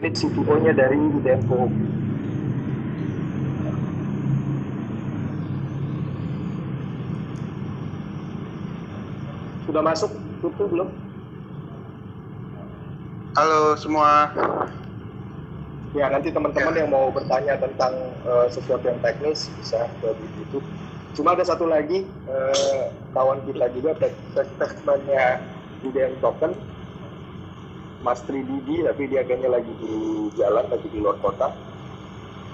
David, CTO-nya dari IDM Co. Sudah masuk itu belum? Halo semua. Ya, nanti teman-teman yang mau bertanya tentang sesuatu yang teknis bisa ke YouTube. Cuma ada satu lagi kawan kita juga tech-technya IDM Token, Mas Tri Didi, tapi dia kayaknya lagi di jalan, lagi di luar kota.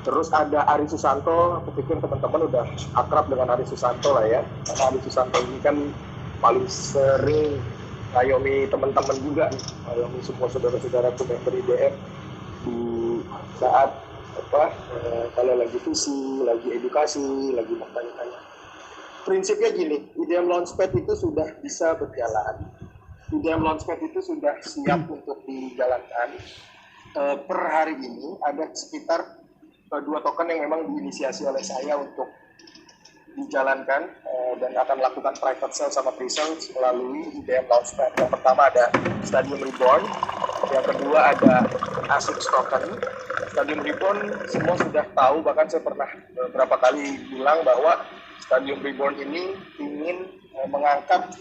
Terus ada Ari Susanto, aku pikir teman-teman udah akrab dengan Ari Susanto lah ya, karena Ari Susanto ini kan paling sering ngayomi teman-teman juga, ngayomi semua saudara-saudaraku member IDM di saat kalau lagi visi, lagi edukasi, lagi bertanya-tanya. Prinsipnya gini, IDM Launchpad itu sudah bisa berjalan, IDM Launchpad itu sudah siap untuk dijalankan. Per hari ini ada sekitar 2 token yang memang diinisiasi oleh saya untuk dijalankan dan akan lakukan private sale sama pre-sale melalui IDM Launchpad. Yang pertama ada Stadium Reborn, yang kedua ada ASICS Token. Stadium Reborn semua sudah tahu, bahkan saya pernah beberapa kali bilang bahwa Stadium Reborn ini ingin mengangkat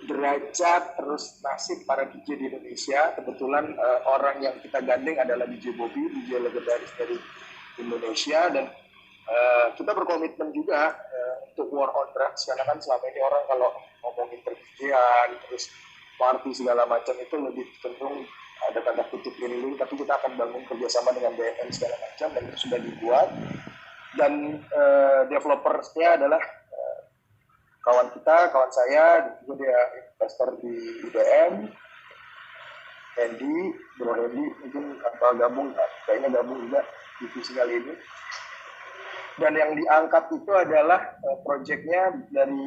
derajat terus nasib para DJ di Indonesia. Kebetulan orang yang kita gandeng adalah DJ Bobby, DJ legendaris dari Indonesia, dan kita berkomitmen juga untuk war on drugs, karena kan selama ini orang kalau ngomongin per-DJ-an terus party segala macam itu lebih cenderung ada tanda kutip keliling, tapi kita akan bangun kerjasama dengan BNN segala macam, dan itu sudah dibuat, dan developersnya adalah kawan kita, kawan saya, juga dia investor di IDM, Hendy, Bro Hendy, mungkin gabung, kayaknya gabung juga divisi kali ini. Dan yang diangkat itu adalah proyeknya dari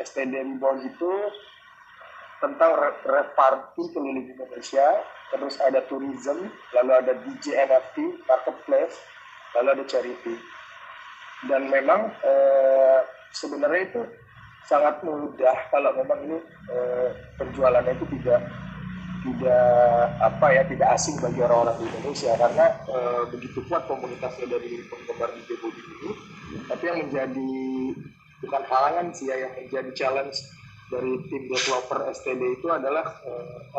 STD Reborn itu tentang rave party keliling Indonesia, terus ada tourism, lalu ada DJ NFT, marketplace, lalu ada charity. Dan memang sebenarnya itu sangat mudah kalau memang ini penjualannya itu tidak asing bagi orang-orang di Indonesia, karena begitu kuat komunitasnya dari penggemar DJ Bobby ini. Tapi yang menjadi bukan halangan sih ya, yang menjadi challenge dari tim developer STD itu adalah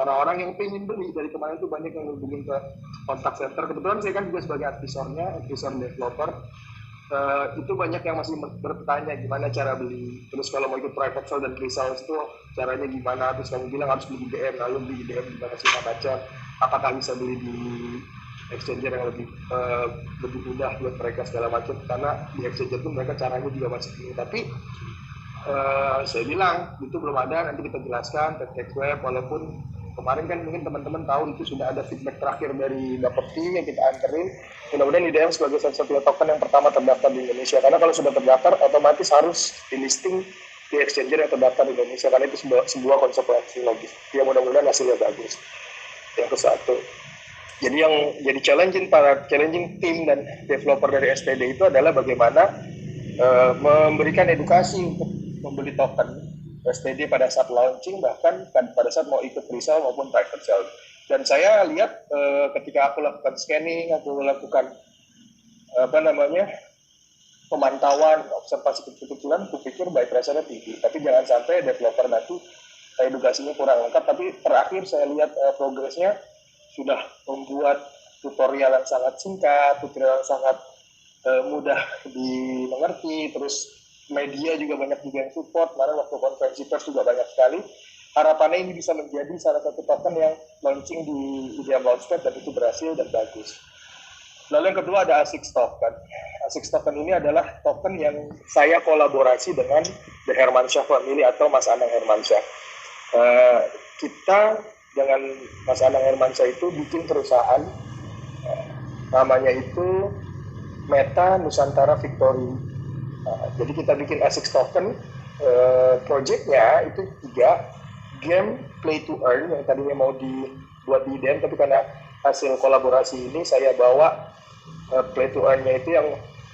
orang-orang yang pengen beli. Dari kemarin itu banyak yang hubungin ke kontak center. Kebetulan saya kan juga sebagai advisor developer. Itu banyak yang masih bertanya gimana cara beli, terus kalau mau ikut private sale dan pre-sale itu caranya gimana, terus kamu bilang harus beli IDM, lalu beli IDM gimana sih macam, apakah bisa beli di exchanger yang lebih mudah buat mereka segala macam, karena di exchanger itu mereka caranya juga masih ini. Tapi saya bilang itu belum ada, nanti kita jelaskan text web, walaupun kemarin kan mungkin teman-teman tahu itu sudah ada feedback terakhir dari Bapepti yang kita anterin. Mudah-mudahan IDM sebagai satu token yang pertama terdaftar di Indonesia, karena kalau sudah terdaftar otomatis harus di listing di exchanger yang terdaftar di Indonesia, karena itu sebuah konsekuensi logis. Ya mudah-mudahan hasilnya bagus. Yang ke satu. Jadi yang jadi challenging tim dan developer dari STD itu adalah bagaimana memberikan edukasi untuk membeli token STD pada saat launching, bahkan pada saat mau ikut pre-sale maupun private sale. Dan saya lihat ketika aku lakukan scanning, aku lakukan pemantauan, observasi kecil-kecilan, aku pikir buy pressure-nya tinggi. Tapi jangan sampai developer nanti edukasinya kurang lengkap. Tapi terakhir saya lihat progresnya sudah membuat tutorial yang sangat singkat, tutorial yang sangat mudah dimengerti, terus media juga banyak juga yang support. Kemarin waktu konferensi pers juga banyak sekali. Harapannya ini bisa menjadi salah satu token yang launching di IDM Launchpad, dan itu berhasil dan bagus. Lalu yang kedua ada ASICS Token. ASICS Token ini adalah token yang saya kolaborasi dengan The Hermansyah Family atau Mas Anang Hermansyah. Kita dengan Mas Anang Hermansyah itu bikin perusahaan, namanya itu Meta Nusantara Victory. Jadi kita bikin ASICS Token, projectnya itu 3 game play to earn yang tadinya mau dibuat di IDM, tapi karena hasil kolaborasi ini saya bawa play to earn-nya itu yang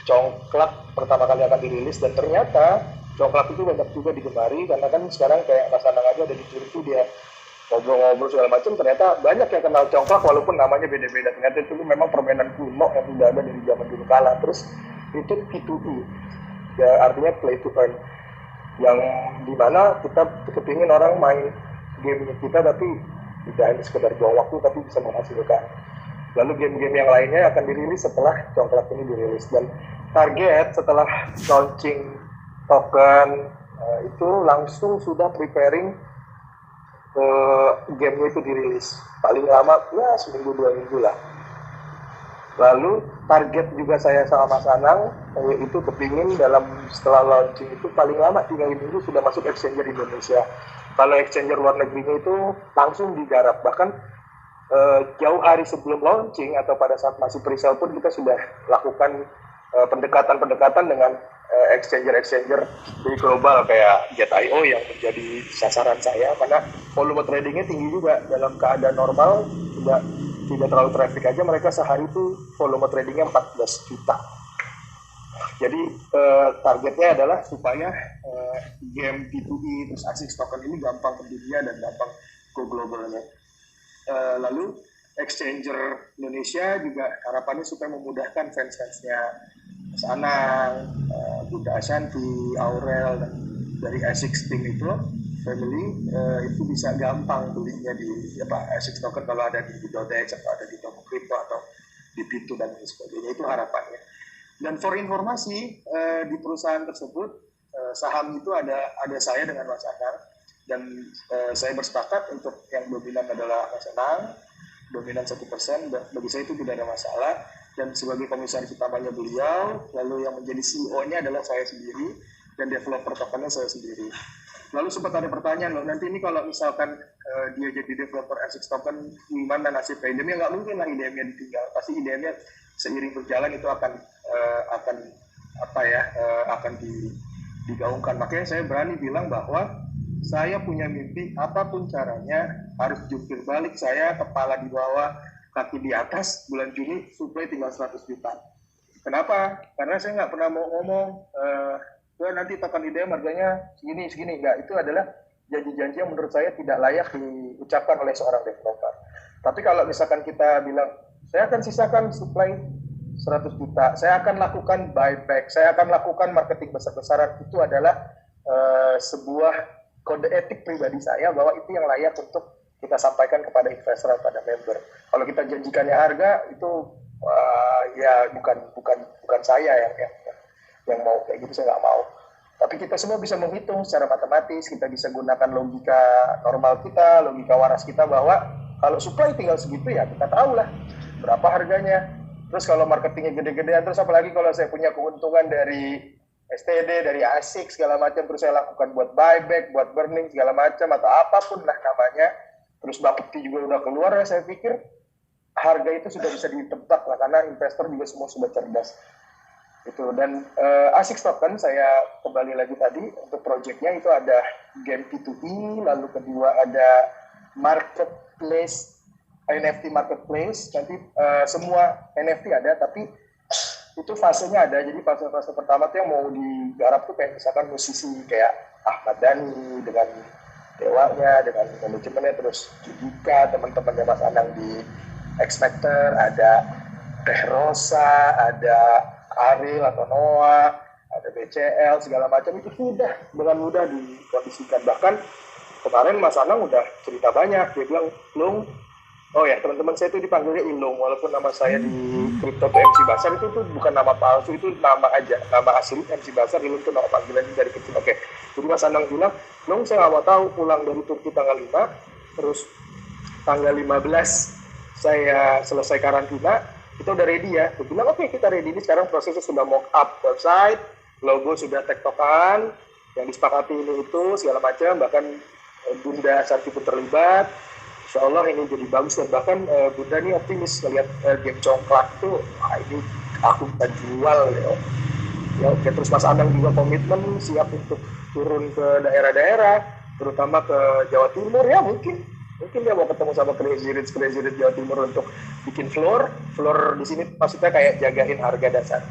congklak pertama kali akan dirilis, dan ternyata congklak itu banyak juga digemari, karena kan sekarang kayak Mas Anang aja ada di Turki, dia ngobrol-ngobrol segala macam, ternyata banyak yang kenal congklak walaupun namanya beda-beda. Ternyata itu memang permainan kuno yang sudah ada dari zaman dulu kala. Terus itu P2E, ya artinya play to earn, yang dimana kita kepingin orang main game kita tapi tidak hanya sekedar buang waktu tapi bisa menghasilkan. Lalu game-game yang lainnya akan dirilis setelah congklak ini dirilis, dan target setelah launching token itu langsung sudah preparing game itu dirilis, paling lama ya seminggu 2 minggu lah. Lalu target juga saya sama Mas Anang itu kepingin setelah launching itu paling lama 3 minggu sudah masuk exchanger Indonesia. Kalau exchanger luar negerinya itu langsung digarap, bahkan jauh hari sebelum launching atau pada saat masih pre-sale pun kita sudah lakukan pendekatan dengan exchanger di global kayak Jet.io yang menjadi sasaran saya, karena volume tradingnya tinggi juga. Dalam keadaan normal tidak terlalu traffic aja mereka sehari itu volume tradingnya 14 juta. Jadi targetnya adalah supaya game P2E terus ASIC token ini gampang mendunia dan gampang go globalnya. Lalu exchanger Indonesia juga harapannya supaya memudahkan fans-fansnya Mas Anang, Bunda Ashanti, Aurel, dan dari ASIC team itu family itu bisa gampang belinya di ASIC token kalau ada di Bidodex atau ada di Toko Crypto atau di Pitu dan sebagainya. Itu harapannya. Dan for informasi, di perusahaan tersebut saham itu ada saya dengan Mas Anang, dan saya bersepakat untuk yang dominan adalah Mas Anang, dominan 1%, bagi saya itu tidak ada masalah. Dan sebagai komisaris utamanya beliau, lalu yang menjadi CEO-nya adalah saya sendiri, dan developer tokennya saya sendiri. Lalu sempat ada pertanyaan, loh nanti ini kalau misalkan dia jadi developer ASIC token, gimana nasibnya IDM-nya? Nggak mungkin lah IDM-nya ditinggal, pasti IDM-nya seiring berjalan itu akan digaungkan. Makanya saya berani bilang bahwa saya punya mimpi apapun caranya harus jungkir balik, saya kepala di bawah kaki di atas, bulan Juni supply tinggal 100 juta. Kenapa? Karena saya nggak pernah mau ngomong nanti token IDM harganya segini, enggak. Itu adalah janji-janji yang menurut saya tidak layak diucapkan oleh seorang developer. Tapi kalau misalkan kita bilang saya akan sisakan supply 100 juta, saya akan lakukan buyback, saya akan lakukan marketing besar-besaran, itu adalah sebuah kode etik pribadi saya bahwa itu yang layak untuk kita sampaikan kepada investor atau pada member. Kalau kita janjikannya harga itu ya bukan saya yang mau kayak gitu, saya nggak mau. Tapi kita semua bisa menghitung secara matematis, kita bisa gunakan logika normal kita, logika waras kita bahwa kalau supply tinggal segitu ya kita tahu lah berapa harganya. Terus kalau marketingnya gede-gedean, terus apalagi kalau saya punya keuntungan dari STD, dari ASIC segala macam, terus saya lakukan buat buyback, buat burning segala macam atau apapun lah namanya, terus Bapeti juga udah keluar, ya saya pikir harga itu sudah bisa ditebak lah, karena investor juga semua sudah cerdas. Itu. Dan ASIC token saya kembali lagi tadi untuk proyeknya itu ada game P2E, lalu kedua ada marketplace, NFT marketplace. Nanti semua NFT ada, tapi itu fasenya ada. Jadi fase pertama tuh yang mau digarap tuh kayak misalkan musisi kayak Ahmad Dhani dengan Dewanya, dengan manajemennya, terus juga teman-temannya Mas Anang di X Factor, ada Teh Rosa, ada Ariel atau Noah, ada BCL, segala macam itu sudah dengan mudah dikondisikan. Bahkan kemarin Mas Anang udah cerita banyak, dia bilang, Lung, oh ya teman-teman saya itu dipanggilnya Ilung, walaupun nama saya di Crypto MC Basar itu tuh bukan nama palsu, itu nama aja, nama asli MC Basar. Ilung itu nama panggilan dari kecil. Oke. Jadi Mas Anang bilang, Lung saya nggak mau tahu, pulang dari Turki tanggal 5, terus tanggal 15 saya selesai karantina, kita udah ready ya. Dia bilang, oke, kita ready. Ini sekarang prosesnya sudah mock up website, logo sudah tektokan, yang disepakati ini itu segala macam, bahkan Bunda Santi pun terlibat. Insya Allah ini jadi bagus, dan bahkan Bunda ini optimis melihat game congklak itu, ini aku bisa jual ya. Ya oke, terus Mas Anang juga komitmen siap untuk turun ke daerah-daerah, terutama ke Jawa Timur ya, mungkin dia mau ketemu sama Crazy Rich Jawa Timur untuk bikin floor di sini, maksudnya kayak jagain harga dasar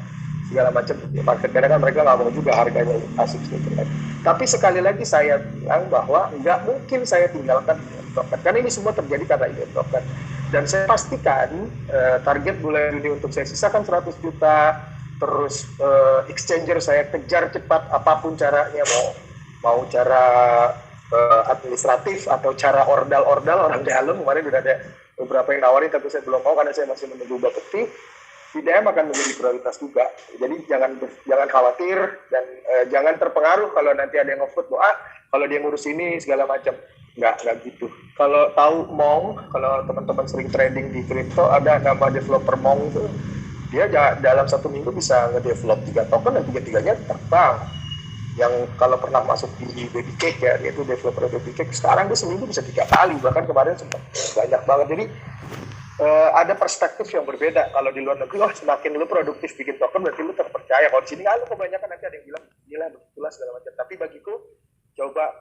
segala macam market, karena kan mereka nggak mau juga harganya asik gitu kan. Tapi sekali lagi saya bilang bahwa nggak mungkin saya tinggalkan token. Karena ini semua terjadi karena IDM token. Dan saya pastikan target bulan ini untuk saya sisakan 100 juta, terus exchanger saya kejar cepat apapun caranya, mau cara administratif atau cara ordal orang dalam. Kemarin udah ada beberapa yang nawarin tapi saya belum mau karena saya masih menunggu Bapeti. IDM akan menjadi prioritas juga. Jadi jangan khawatir dan jangan terpengaruh kalau nanti ada yang nge-vote bahwa kalau dia ngurus ini segala macam. Nggak gitu. Kalau tahu Monk, kalau teman-teman sering trading di crypto, ada nama developer Monk itu, dia dalam 1 minggu bisa nge-develop 3 token dan 3-tiganya terbang. Yang kalau pernah masuk di Baby Cake ya, dia itu developer Baby Cake, sekarang dia seminggu bisa 3 kali, bahkan kemarin sempat banyak banget. Jadi ada perspektif yang berbeda. Kalau di luar negeri, semakin lu produktif bikin token berarti lu terpercaya. Kalau di sini lu kebanyakan nanti ada yang bilang gila begitulah segala macam. Tapi bagiku coba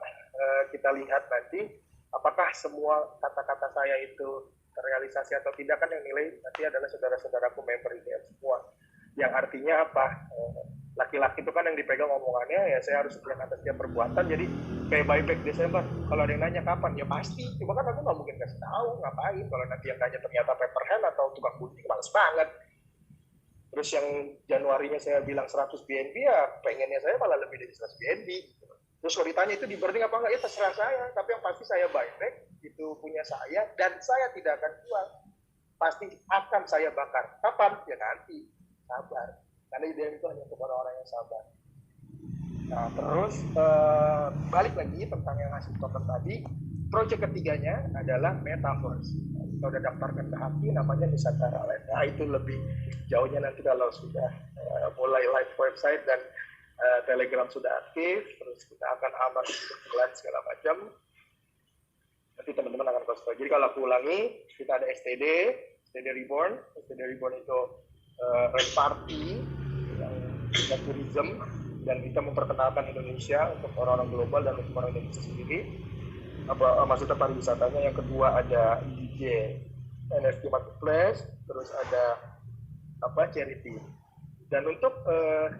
kita lihat nanti apakah semua kata-kata saya itu terrealisasi atau tidak, kan yang nilai nanti adalah saudara-saudaraku member IDM semua. Yang artinya apa? Laki-laki itu kan yang dipegang omongannya, ya saya harus lihat atas dia perbuatan. Jadi kayak buyback Desember, kalau ada yang nanya kapan, ya pasti. Cuma kan aku nggak mungkin kasih tahu, ngapain. Kalau nanti yang nanya ternyata paper hand atau tukang gunting, males banget. Terus yang Januarinya saya bilang 100 BNB, ya pengennya saya malah lebih dari 100 BNB. Terus kalau ditanya itu di burning apa enggak, ya terserah saya. Tapi yang pasti saya buyback, itu punya saya, dan saya tidak akan jual. Pasti akan saya bakar. Kapan? Ya nanti. Sabar. Karena IDM itu hanya untuk orang-orang yang sabar. Nah, terus balik lagi tentang yang ngasih token tadi, project ketiganya adalah Metaverse. Kita udah daftarkan ke HAPI, namanya Nusantara Land. Nah, itu lebih jauhnya nanti kalau sudah mulai live website dan Telegram sudah aktif, terus kita akan aman bulan segala macam. Nanti teman-teman akan kasih. Jadi kalau aku ulangi, kita ada STD Reborn. STD Reborn itu red party yang tourism, dan kita memperkenalkan Indonesia untuk orang-orang global dan untuk orang Indonesia sendiri. Maksudnya pariwisatanya. Yang kedua ada DJ NFT Marketplace, terus ada charity. Dan untuk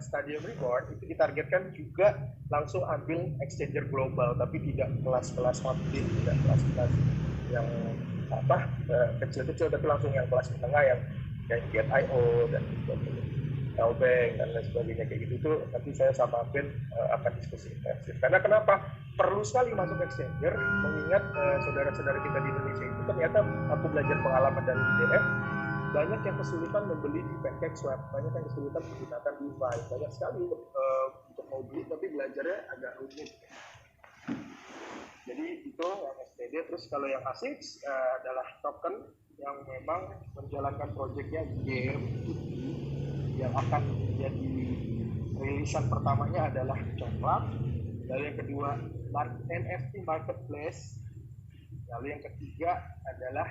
Stadium Reborn itu ditargetkan juga langsung ambil exchanger global, tapi tidak kelas-kelas hot-bid, tidak kelas-kelas yang kecil-kecil, tapi langsung yang kelas menengah yang kayak Get.io dan Lbank dan lain sebagainya kayak gitu. Itu nanti saya sama Ben akan diskusi intensif. Karena kenapa perlu sekali masuk exchanger, mengingat saudara-saudara kita di Indonesia itu ternyata aku belajar pengalaman dari IDM, banyak yang kesulitan membeli di PancakeSwap, banyak yang kesulitan menggunakan DeFi, banyak sekali untuk mau beli tapi belajarnya agak rumit. Jadi itu yang STD. Terus kalau yang ASICS adalah token yang memang menjalankan proyeknya game yang akan menjadi rilisan pertamanya adalah coklat, lalu yang kedua NFT Marketplace, lalu yang ketiga adalah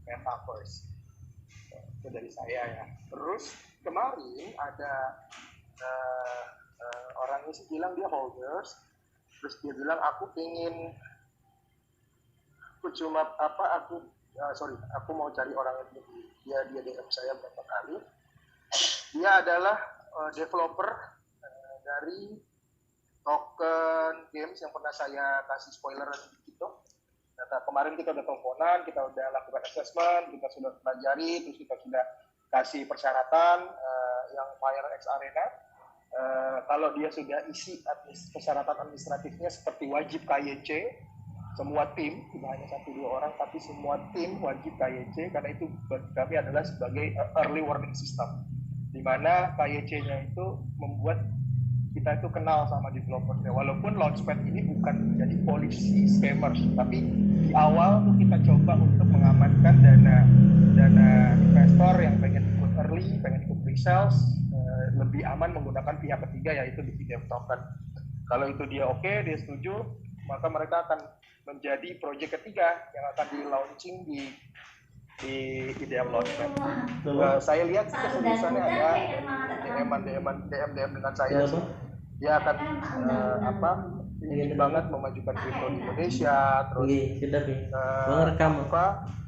Metaverse. Itu dari saya ya. Terus kemarin ada orang ini bilang dia holders, terus dia bilang aku mau cari orang ini. Dia DM saya berapa kali. Dia adalah developer dari token games yang pernah saya kasih spoiler gitu. Kemarin kita udah teleponan, kita udah lakukan assessment, kita sudah pelajari, terus kita sudah kasih persyaratan yang FireX Arena. Kalau dia sudah isi persyaratan administratifnya seperti wajib KYC, semua tim, tidak hanya 1-2 orang, tapi semua tim wajib KYC, karena itu bagi kami adalah sebagai early warning system, di mana KYC-nya itu membuat kita itu kenal sama developernya. Walaupun Launchpad ini bukan menjadi polisi scammers, tapi di awal tuh kita coba untuk mengamankan dana investor yang pengen ikut early, pengen ikut pre-sales, lebih aman menggunakan pihak ketiga, yaitu di IDM token. Kalau itu dia oke, dia setuju, maka mereka akan menjadi proyek ketiga yang akan di-launching di IDM Launchpad. Saya lihat keseriusannya ada DM dengan saya sih. Dia akan ingin banget memajukan kripto di Indonesia, terus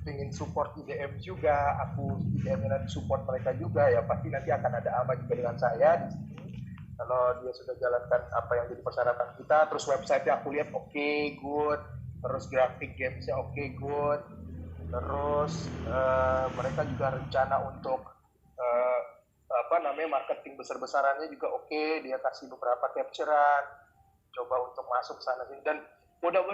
ingin support IDM juga. Aku IDM nanti support mereka juga, ya pasti nanti akan ada AMA juga dengan saya di sini. Kalau dia sudah jalankan apa yang jadi persyaratan kita, terus website-nya aku lihat oke, good. terus grafik gamesnya oke, good, terus mereka juga rencana untuk eh, marketing besar-besarannya juga oke, dia kasih beberapa capturean, coba untuk masuk sana sini, dan mudah-mudahan